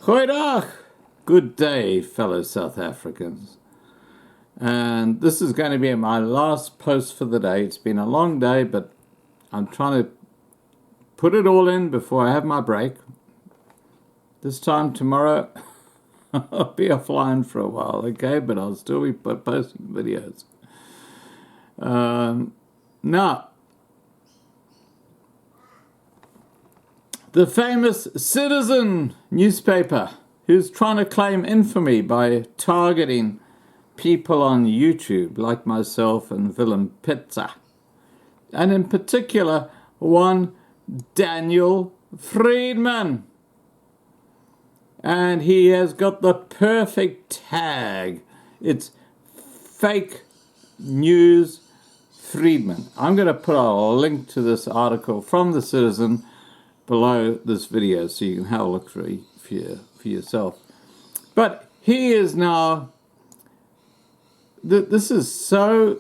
Goeiedag! Good day, fellow South Africans. And this is going to be my last post for the day. It's been a long day, but I'm trying to put it all in before I have my break. This time tomorrow, I'll be offline for a while, okay? But I'll still be posting videos. Now, the famous Citizen newspaper, who's trying to claim infamy by targeting people on YouTube like myself and Willem Pizza, and in particular one Daniel Friedman. And he has got the perfect tag. It's fake news Friedman. I'm going to put a link to this article from the Citizen below this video so you can have a look for yourself. But he is now, this is so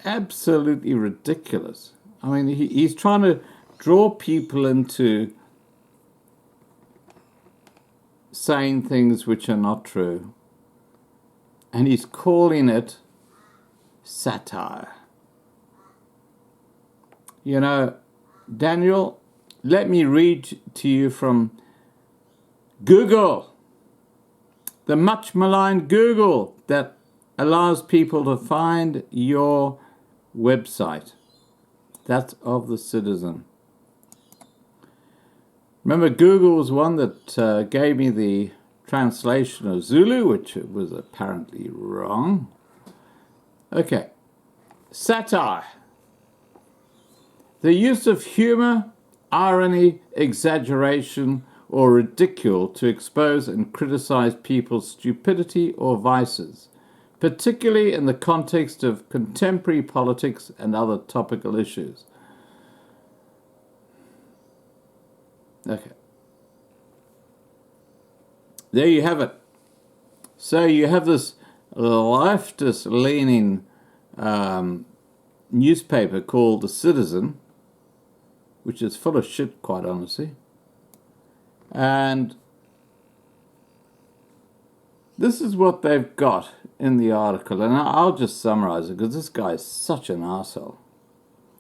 absolutely ridiculous. I mean, he's trying to draw people into saying things which are not true. And he's calling it satire. You know, Daniel, let me read to you from Google, the much maligned Google that allows people to find your website. That's of the Citizen. Remember, Google was one that gave me the translation of Zulu, which was apparently wrong. Okay. Satire. The use of humor, irony, exaggeration, or ridicule to expose and criticize people's stupidity or vices, particularly in the context of contemporary politics and other topical issues. Okay. There you have it. So you have this leftist-leaning newspaper called The Citizen, which is full of shit, quite honestly. And this is what they've got in the article. And I'll just summarize it because this guy is such an arsehole.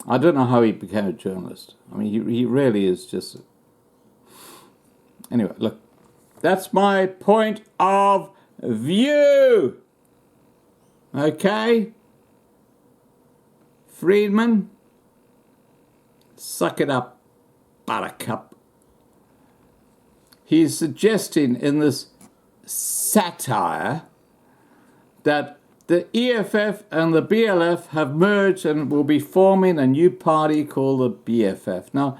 I don't know how he became a journalist. I mean, he really is just... Anyway, look. That's my point of view. Okay? Friedman, suck it up, buttercup. He's suggesting in this satire that the EFF and the BLF have merged and will be forming a new party called the BFF. Now,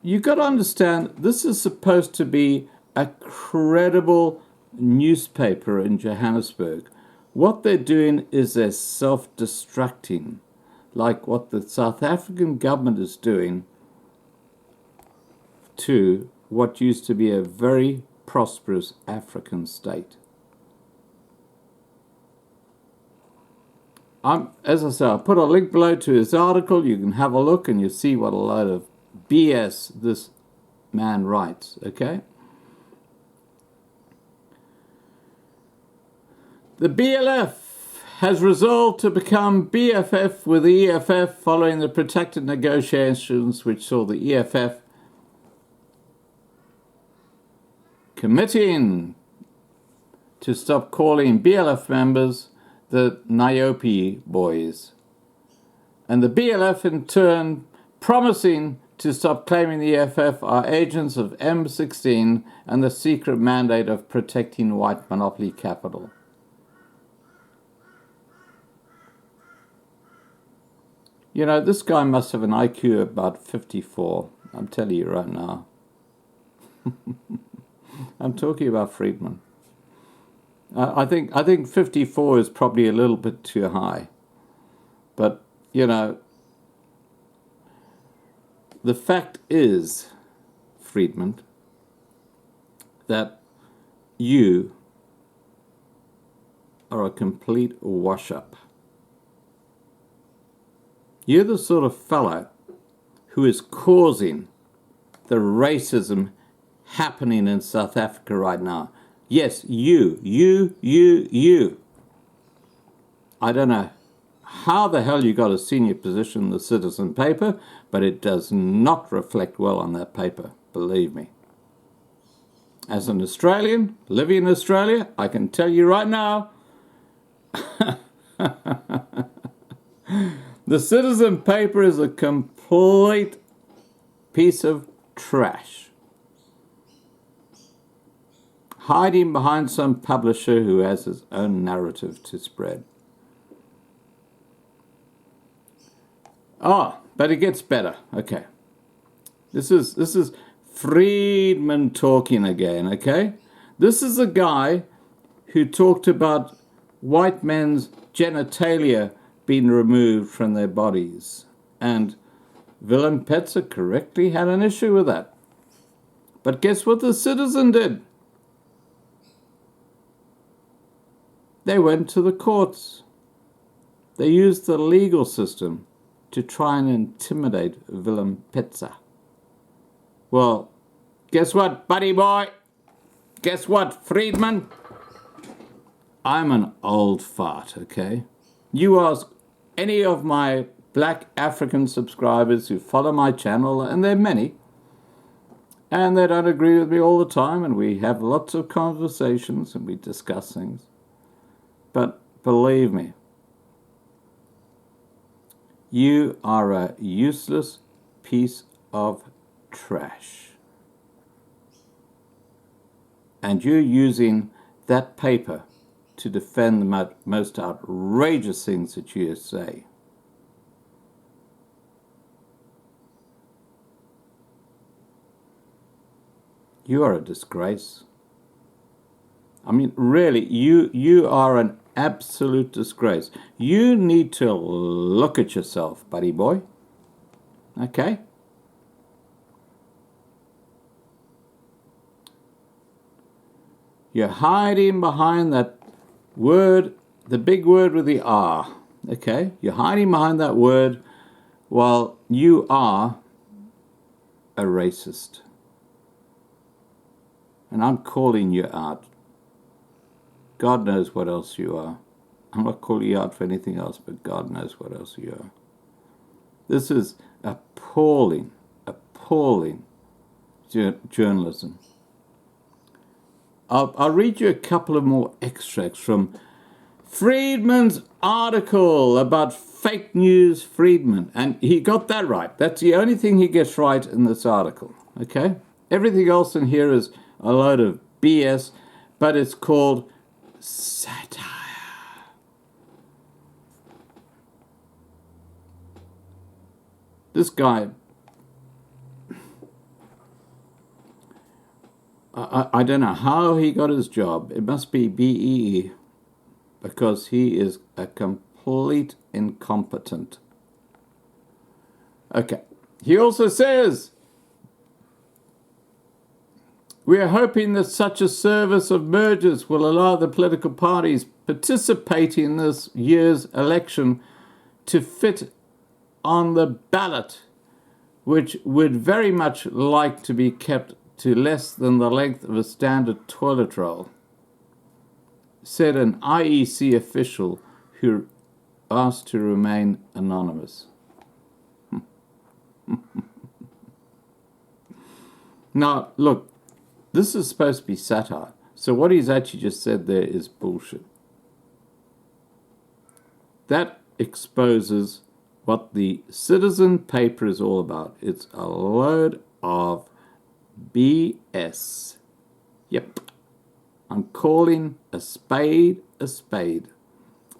you've got to understand, this is supposed to be a credible newspaper in Johannesburg. What they're doing is they're self-destructing, like what the South African government is doing to what used to be a very prosperous African state. As I say, I'll put a link below to his article. You can have a look and you'll see what a load of BS this man writes, okay? The BLF has resolved to become BFF with the EFF following the protracted negotiations which saw the EFF committing to stop calling BLF members the Niobe boys, and the BLF in turn promising to stop claiming the EFF are agents of M16 and the secret mandate of protecting white monopoly capital. You know, this guy must have an IQ of about 54. I'm telling you right now. I'm talking about Friedman. I think 54 is probably a little bit too high. But, you know, the fact is, Friedman, that you are a complete wash-up. You're the sort of fellow who is causing the racism, happening in South Africa right now. Yes, you. I don't know how the hell you got a senior position in the Citizen paper, but it does not reflect well on that paper, believe me. As an Australian, living in Australia, I can tell you right now, the Citizen paper is a complete piece of trash, hiding behind some publisher who has his own narrative to spread. Oh, but it gets better. Okay. This is Friedman talking again, okay? This is a guy who talked about white men's genitalia being removed from their bodies. And Willem Petzer correctly had an issue with that. But guess what the Citizen did? They went to the courts. They used the legal system to try and intimidate Willem Petzer. Well, guess what, buddy boy? Guess what, Friedman? I'm an old fart, okay? You ask any of my black African subscribers who follow my channel, and there are many, and they don't agree with me all the time, and we have lots of conversations, and we discuss things. But believe me, you are a useless piece of trash. And you're using that paper to defend the most outrageous things that you say. You are a disgrace. I mean, really, you are an absolute disgrace. You need to look at yourself, buddy boy. Okay? You're hiding behind that word, the big word with the R. Okay? You're hiding behind that word while you are a racist. And I'm calling you out. God knows what else you are. I'm not calling you out for anything else, but God knows what else you are. This is appalling journalism. I'll read you a couple of more extracts from Friedman's article about fake news Friedman. And he got that right. That's the only thing he gets right in this article. Okay? Everything else in here is a load of BS, but it's called satire. This guy, I don't know how he got his job. It must be BEE, because he is a complete incompetent. Okay. He also says, we are hoping that such a service of mergers will allow the political parties participating in this year's election to fit on the ballot, which would very much like to be kept to less than the length of a standard toilet roll, said an IEC official who asked to remain anonymous. Now, look, this is supposed to be satire, so what he's actually just said there is bullshit. That exposes what the Citizen paper is all about. It's a load of BS. Yep. I'm calling a spade a spade.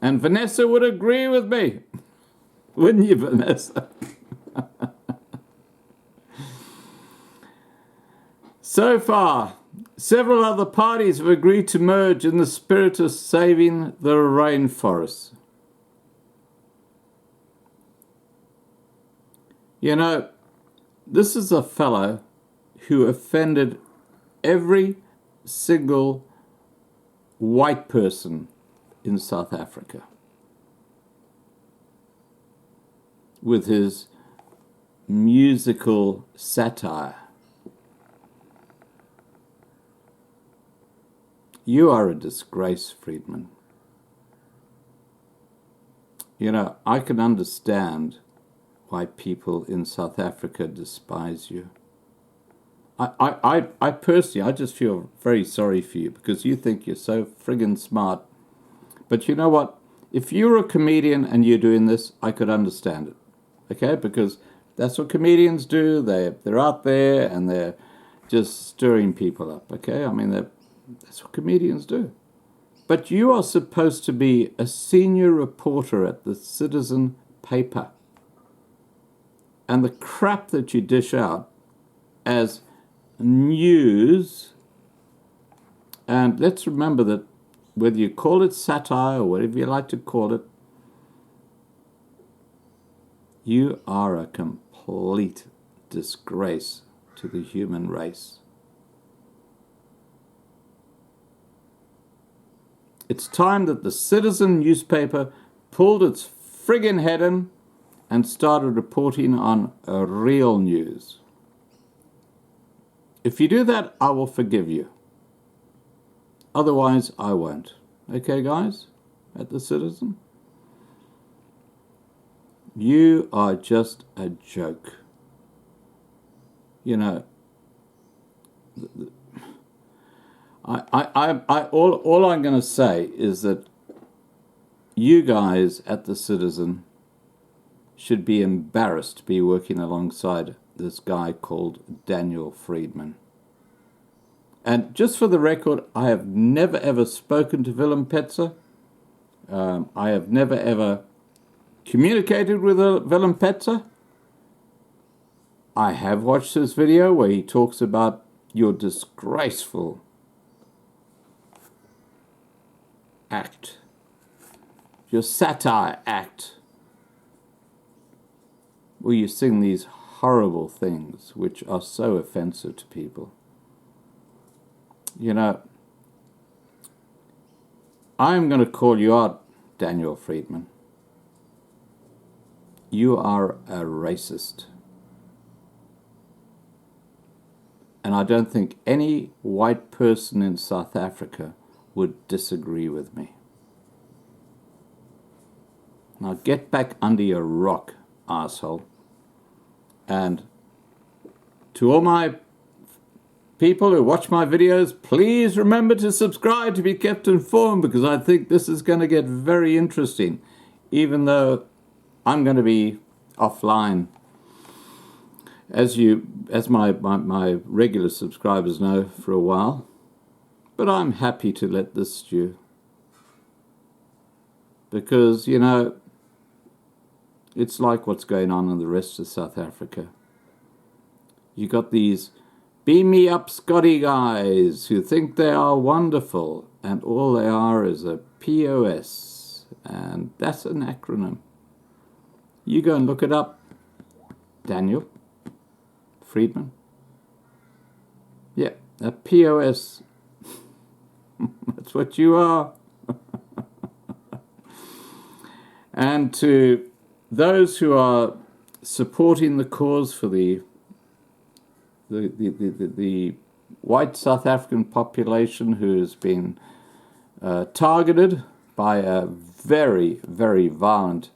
And Vanessa would agree with me. Wouldn't you, Vanessa? So far, several other parties have agreed to merge in the spirit of saving the rainforests. You know, this is a fellow who offended every single white person in South Africa with his musical satire. You are a disgrace, Friedman. You know, I can understand why people in South Africa despise you. I personally, I just feel very sorry for you because you think you're so friggin' smart. But you know what? If you're a comedian and you're doing this, I could understand it. Okay? Because that's what comedians do. They're out there and they're just stirring people up. Okay? I mean, that's what comedians do. But you are supposed to be a senior reporter at the Citizen paper. And the crap that you dish out as news, and let's remember that whether you call it satire or whatever you like to call it, you are a complete disgrace to the human race. It's time that the Citizen newspaper pulled its friggin' head in and started reporting on real news. If you do that, I will forgive you. Otherwise, I won't. Okay, guys? At the Citizen? You are just a joke. You know, all I'm going to say is that you guys at the Citizen should be embarrassed to be working alongside this guy called Daniel Friedman. And just for the record, I have never ever spoken to Willem Petzer. I have never ever communicated with Willem Petzer. I have watched this video where he talks about your disgraceful act, your satire act, where you sing these horrible things which are so offensive to people. You know, I'm going to call you out, Daniel Friedman. You are a racist. And I don't think any white person in South Africa would disagree with me. Now get back under your rock, asshole. And to all my people who watch my videos, please remember to subscribe to be kept informed, because I think this is going to get very interesting, even though I'm going to be offline, as my regular subscribers know, for a while. But I'm happy to let this stew, because, you know, it's like what's going on in the rest of South Africa. You got these beam me up Scotty guys who think they are wonderful, and all they are is a POS, and that's an acronym. You go and look it up, Daniel Friedman. Yeah, a POS. That's what you are. And to those who are supporting the cause for the white South African population who has been targeted by a very, very violent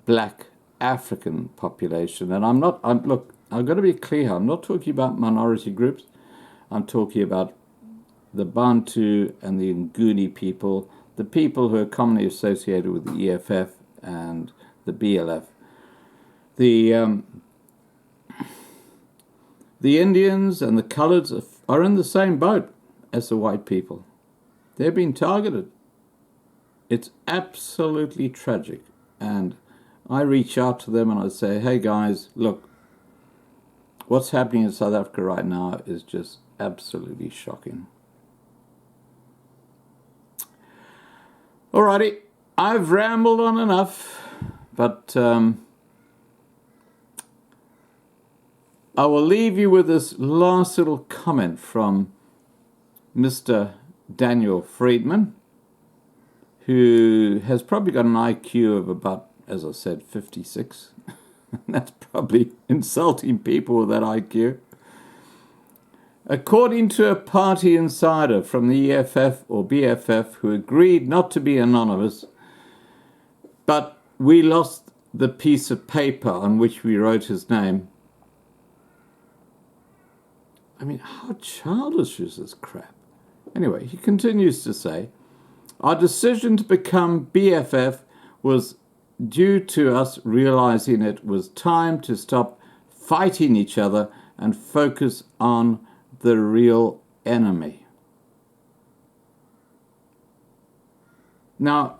black African population. And look, I've got to be clear, I'm not talking about minority groups. I'm talking about the Bantu and the Nguni people, the people who are commonly associated with the EFF and the BLF. The Indians and the Coloureds are in the same boat as the white people. They're being targeted. It's absolutely tragic. And I reach out to them and I say, hey guys, look, what's happening in South Africa right now is just absolutely shocking. Alrighty, I've rambled on enough, but I will leave you with this last little comment from Mr. Daniel Friedman, who has probably got an IQ of about, as I said, 56. That's probably insulting people with that IQ. According to a party insider from the EFF or BFF who agreed not to be anonymous, but we lost the piece of paper on which we wrote his name. I mean, how childish is this crap? Anyway, he continues to say, our decision to become BFF was due to us realizing it was time to stop fighting each other and focus on the real enemy. Now,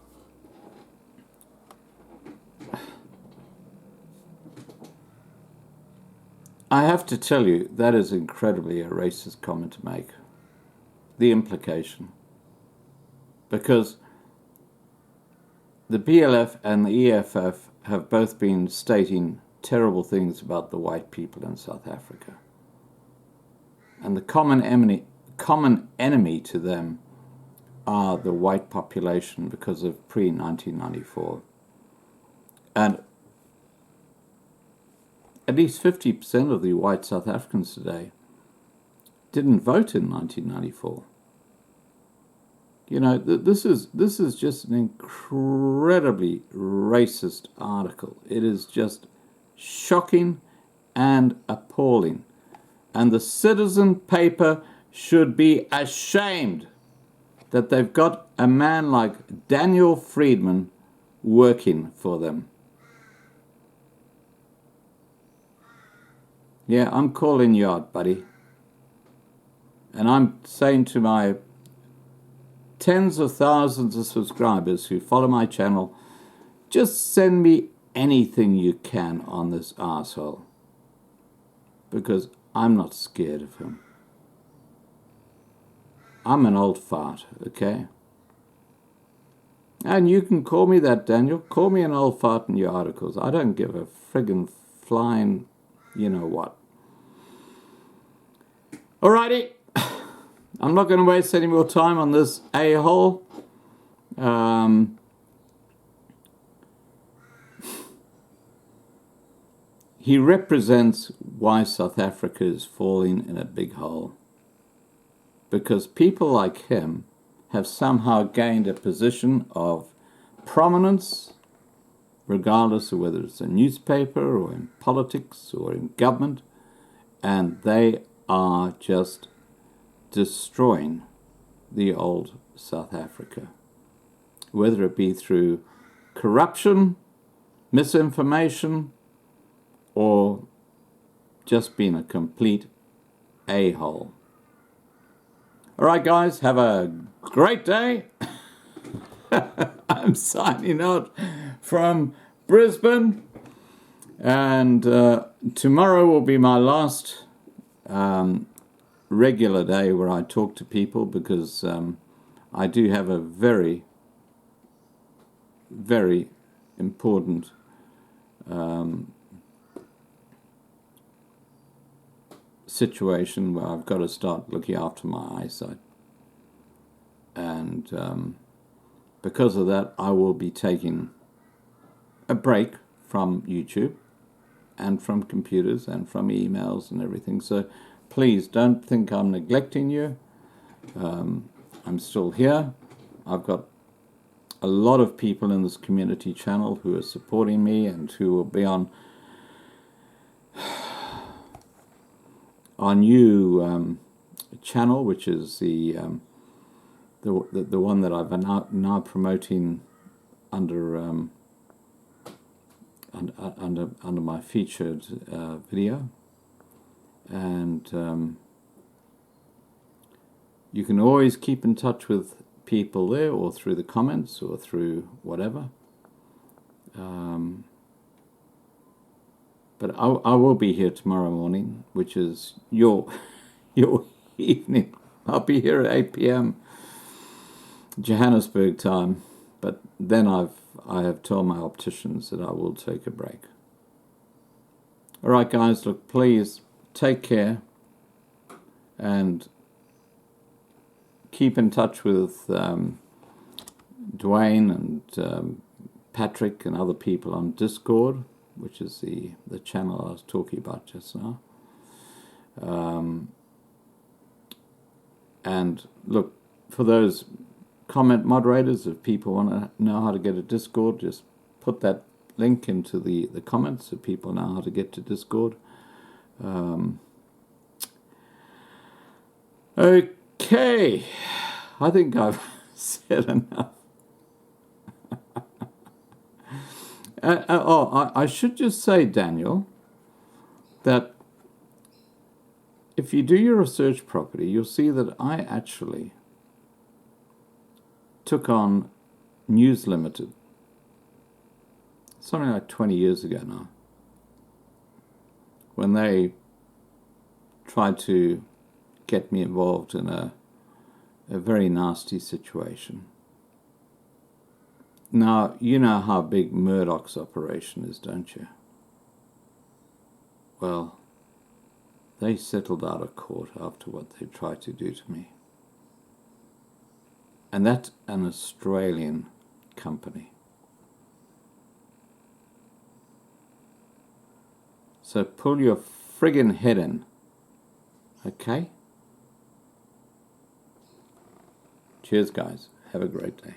I have to tell you, that is incredibly a racist comment to make. The implication. Because the BLF and the EFF have both been stating terrible things about the white people in South Africa. And the common enemy to them are the white population because of pre-1994. And at least 50% of the white South Africans today didn't vote in 1994. You know, this is just an incredibly racist article. It is just shocking and appalling. And the Citizen paper should be ashamed that they've got a man like Daniel Friedman working for them. Yeah, I'm calling you out, buddy. And I'm saying to my tens of thousands of subscribers who follow my channel, just send me anything you can on this arsehole. Because I'm not scared of him. I'm an old fart, okay? And you can call me that, Daniel. Call me an old fart in your articles. I don't give a friggin' flying you know what. Alrighty. I'm not going to waste any more time on this a-hole. He represents why South Africa is falling in a big hole. Because people like him have somehow gained a position of prominence, regardless of whether it's a newspaper or in politics or in government, and they are just destroying the old South Africa, whether it be through corruption, misinformation, or just being a complete a-hole. All right, guys, have a great day. I'm signing out from Brisbane, and tomorrow will be my last regular day where I talk to people, because I do have a very, very important situation where I've got to start looking after my eyesight. And because of that, I will be taking a break from YouTube and from computers and from emails and everything. So please don't think I'm neglecting you. I'm still here. I've got a lot of people in this community channel who are supporting me and who will be on our new channel, which is the one that I've now promoting under under my featured video. And you can always keep in touch with people there, or through the comments, or through whatever. But I will be here tomorrow morning, which is your evening. I'll be here at 8 p.m. Johannesburg time. But then I have told my opticians that I will take a break. All right, guys, look, please take care and keep in touch with Dwayne and Patrick and other people on Discord, which is the channel I was talking about just now. And look, for those comment moderators, if people want to know how to get a Discord, just put that link into the comments so people know how to get to Discord. Okay, I think I've said enough. I should just say, Daniel, that if you do your research properly, you'll see that I actually took on News Limited something like 20 years ago now, when they tried to get me involved in a very nasty situation. Now, you know how big Murdoch's operation is, don't you? Well, they settled out of court after what they tried to do to me. And that's an Australian company. So pull your friggin' head in, okay? Cheers, guys. Have a great day.